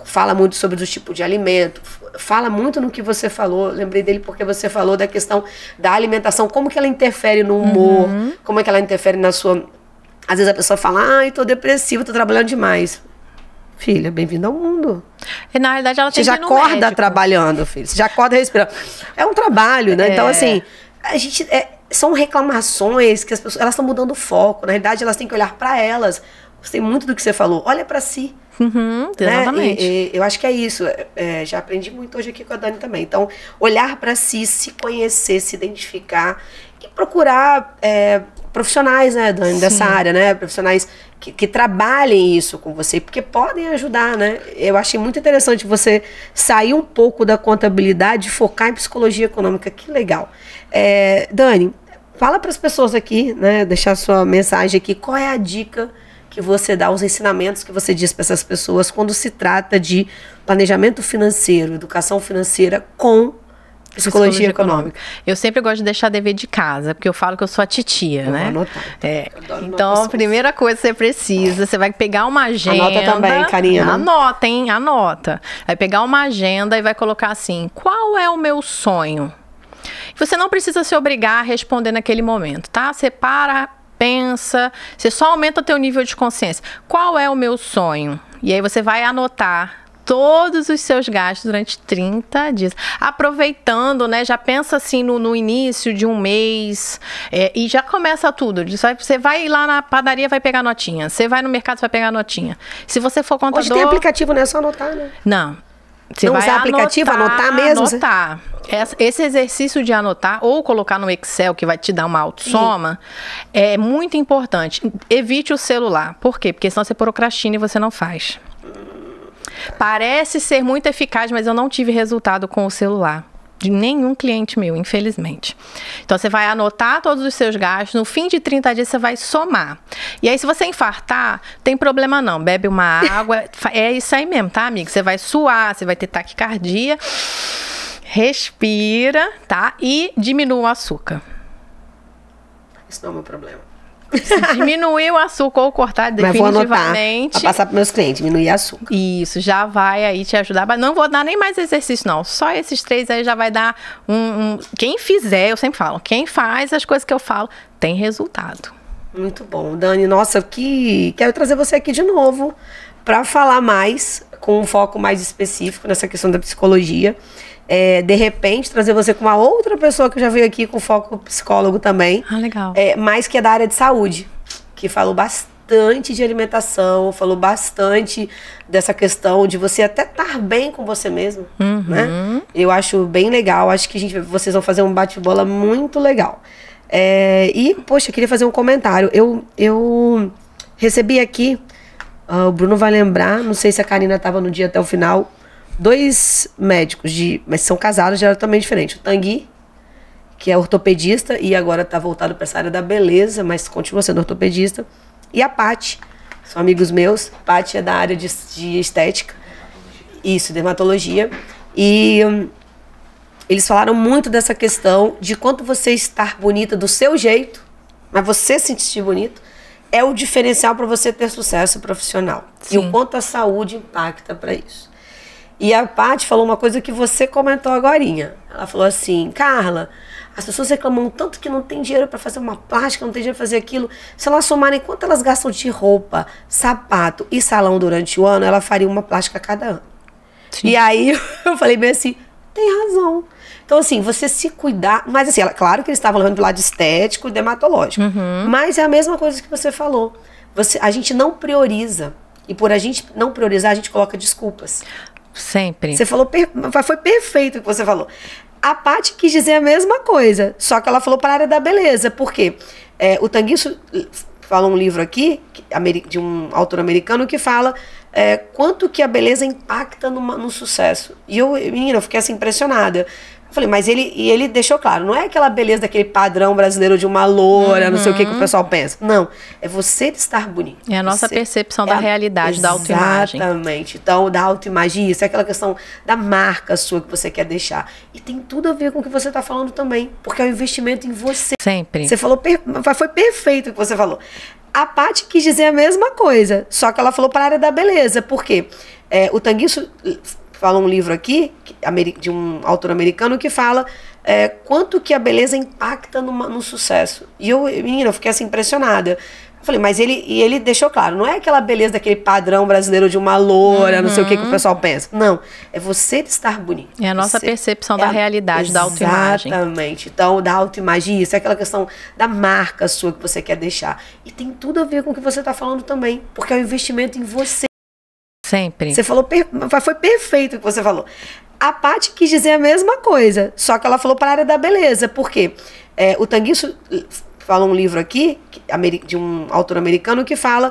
fala muito sobre os tipos de alimento, fala muito no que você falou. Lembrei dele porque você falou da questão da alimentação, como que ela interfere no humor, como é que ela interfere na sua... Às vezes a pessoa fala, ai, tô depressiva, tô trabalhando demais. Filha, bem-vinda ao mundo. E na realidade ela tem Você já acorda trabalhando, filho. Você já acorda respirando. É um trabalho, né? Então, assim, a gente... são reclamações que as pessoas... Elas estão mudando o foco. Na realidade, elas têm que olhar para elas. Gostei muito do que você falou. Olha para si. Exatamente. Né? Eu acho que é isso. Já aprendi muito hoje aqui com a Dani também. Então, olhar para si, se conhecer, se identificar e procurar profissionais, né, Dani, dessa área, né? Profissionais que trabalhem isso com você, porque podem ajudar, né? Eu achei muito interessante você sair um pouco da contabilidade e focar em psicologia econômica. Que legal. Dani, fala para as pessoas aqui, né? Deixar sua mensagem aqui. Qual é a dica que você dá, os ensinamentos que você diz para essas pessoas quando se trata de planejamento financeiro, educação financeira com psicologia econômica? Eu sempre gosto de deixar dever de casa, porque eu falo que eu sou a titia, né? Vou anotar. Então, a primeira coisa que você precisa, você vai pegar uma agenda. Anota também, Karina. Anota, hein? Anota. Vai pegar uma agenda e vai colocar assim, qual é o meu sonho? Você não precisa se obrigar a responder naquele momento, tá? Você para, pensa, você só aumenta teu nível de consciência. Qual é o meu sonho? E aí você vai anotar todos os seus gastos durante 30 dias. Aproveitando, né? Já pensa assim no início de um mês e já começa tudo. Você vai lá na padaria, vai pegar notinha. Você vai no mercado, vai pegar notinha. Se você for contador... Hoje tem aplicativo, não é só anotar, né? Não. Você não vai usar aplicativo, anotar mesmo? Anotar. Esse exercício de anotar ou colocar no Excel, que vai te dar uma autossoma, é muito importante. Evite o celular. Por quê? Porque senão você procrastina e você não faz. Parece ser muito eficaz, mas eu não tive resultado com o celular. De nenhum cliente meu, infelizmente. Então, você vai anotar todos os seus gastos. No fim de 30 dias, você vai somar. E aí, se você infartar, tem problema não. Bebe uma água. É isso aí mesmo, tá, amigo? Você vai suar, você vai ter taquicardia. Respira, tá? E diminua o açúcar. Isso não é o meu problema. Diminuir o açúcar ou cortar definitivamente. Mas vou anotar pra passar para meus clientes, diminuir açúcar. Isso, já vai aí te ajudar. Mas não vou dar nem mais exercício, não. Só esses 3 aí já vai dar Quem fizer, eu sempre falo, quem faz as coisas que eu falo, tem resultado. Muito bom. Dani, nossa, quero trazer você aqui de novo para falar mais, com um foco mais específico nessa questão da psicologia. De repente, trazer você com uma outra pessoa que já veio aqui com foco psicólogo também. Ah, legal. Mas que é da área de saúde, que falou bastante de alimentação, falou bastante dessa questão de você até estar bem com você mesmo, né? Eu acho bem legal, acho que vocês vão fazer um bate-bola muito legal. Poxa, eu queria fazer um comentário. Eu recebi aqui, o Bruno vai lembrar, não sei se a Karina estava no dia até o final, 2 médicos, mas são casados, já também diferente. O Tanguy, que é ortopedista e agora está voltado para essa área da beleza, mas continua sendo ortopedista. E a Paty, são amigos meus. Paty é da área de estética, isso, dermatologia. E eles falaram muito dessa questão de quanto você estar bonita do seu jeito, mas você se sentir bonito, é o diferencial para você ter sucesso profissional. Sim. E o quanto a saúde impacta para isso. E a Paty falou uma coisa que você comentou agorinha. Ela falou assim, Carla, as pessoas reclamam tanto que não tem dinheiro para fazer uma plástica, não tem dinheiro para fazer aquilo. Se elas somarem quanto elas gastam de roupa, sapato e salão durante o ano, ela faria uma plástica a cada ano. Sim. E aí eu falei bem assim, tem razão. Então assim, você se cuidar, mas assim, claro que eles estavam levando pro lado estético e dermatológico, mas é a mesma coisa que você falou. A gente não prioriza, e por a gente não priorizar, a gente coloca desculpas. Sempre. Você falou, foi perfeito o que você falou. A Paty quis dizer a mesma coisa, só que ela falou para a área da beleza, porque o Tanguy fala um livro aqui, de um autor americano, que fala quanto que a beleza impacta no sucesso. E menina, eu fiquei assim impressionada. Eu falei, mas ele deixou claro, não é aquela beleza daquele padrão brasileiro de uma loura, não sei o que o pessoal pensa. Não, é você estar bonito. É a nossa percepção da realidade, da autoimagem. Exatamente. Então, da autoimagem, isso é aquela questão da marca sua que você quer deixar. E tem tudo a ver com o que você está falando também, porque é um investimento em você. Sempre. Você falou, foi perfeito o que você falou. A Paty quis dizer a mesma coisa, só que ela falou para a área da beleza, porque o Tanguy fala um livro aqui, de um autor americano, que fala quanto que a beleza impacta no sucesso. E menina, eu fiquei assim impressionada. Eu falei, mas ele deixou claro, não é aquela beleza daquele padrão brasileiro de uma loura, não sei o que o pessoal pensa. Não, é você estar bonito. É a nossa percepção da realidade, da autoimagem. Exatamente. Então, da autoimagem, isso é aquela questão da marca sua que você quer deixar. E tem tudo a ver com o que você está falando também, porque é um investimento em você. Sempre. Você falou, foi perfeito o que você falou. A Paty quis dizer a mesma coisa, só que ela falou para a área da beleza, porque o Tanguy fala um livro aqui, de um autor americano, que fala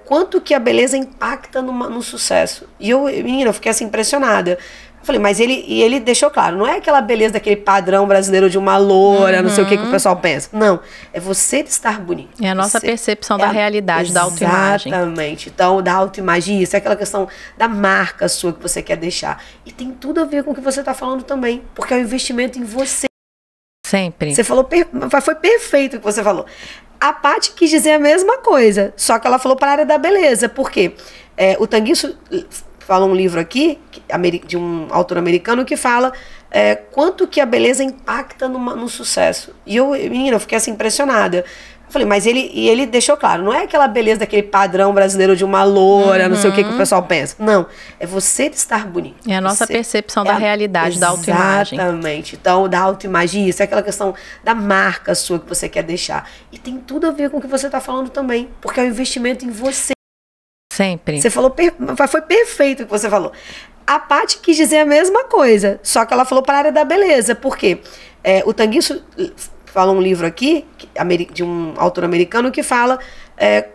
quanto que a beleza impacta no sucesso. E menina, eu fiquei assim impressionada. Eu falei, mas ele deixou claro, não é aquela beleza daquele padrão brasileiro de uma loura, não sei o que o pessoal pensa. Não, é você estar bonito. É a nossa percepção da realidade, da autoimagem. Exatamente. Então, da autoimagem, isso é aquela questão da marca sua que você quer deixar. E tem tudo a ver com o que você está falando também, porque é um investimento em você. Sempre. Você falou, foi perfeito o que você falou. A Paty quis dizer a mesma coisa, só que ela falou para a área da beleza. Por quê? O Tanguy fala um livro aqui, de um autor americano, que fala quanto que a beleza impacta no sucesso. E menina, eu fiquei assim impressionada. Eu falei, mas ele deixou claro, não é aquela beleza daquele padrão brasileiro de uma loura, não sei o que o pessoal pensa. Não, é você estar bonito. É a nossa percepção da realidade, da autoimagem. Exatamente. Então, da autoimagem, isso é aquela questão da marca sua que você quer deixar. E tem tudo a ver com o que você está falando também, porque é um investimento em você. Sempre. Você falou, foi perfeito o que você falou. A Paty quis dizer a mesma coisa, só que ela falou para a área da beleza. Por quê? O Tanguy fala um livro aqui, de um autor americano, que fala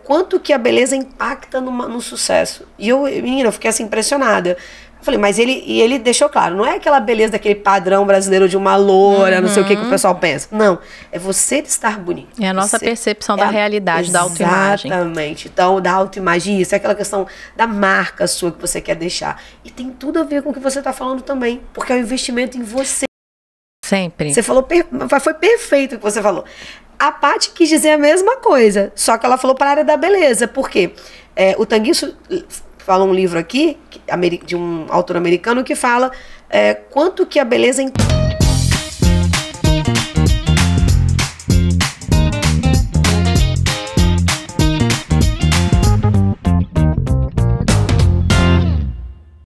quanto que a beleza impacta no sucesso. E menina, eu fiquei assim impressionada. Eu falei, mas ele deixou claro, não é aquela beleza daquele padrão brasileiro de uma loura, não sei o que o pessoal pensa. Não, é você estar bonito. É a nossa percepção da realidade, da autoimagem. Exatamente. Então, da autoimagem, isso é aquela questão da marca sua que você quer deixar. E tem tudo a ver com o que você está falando também, porque é um investimento em você. Sempre. Você falou, foi perfeito o que você falou. A Paty quis dizer a mesma coisa, só que ela falou para a área da beleza. Por quê? O Tanguy fala um livro aqui, de um autor americano, que fala quanto que a beleza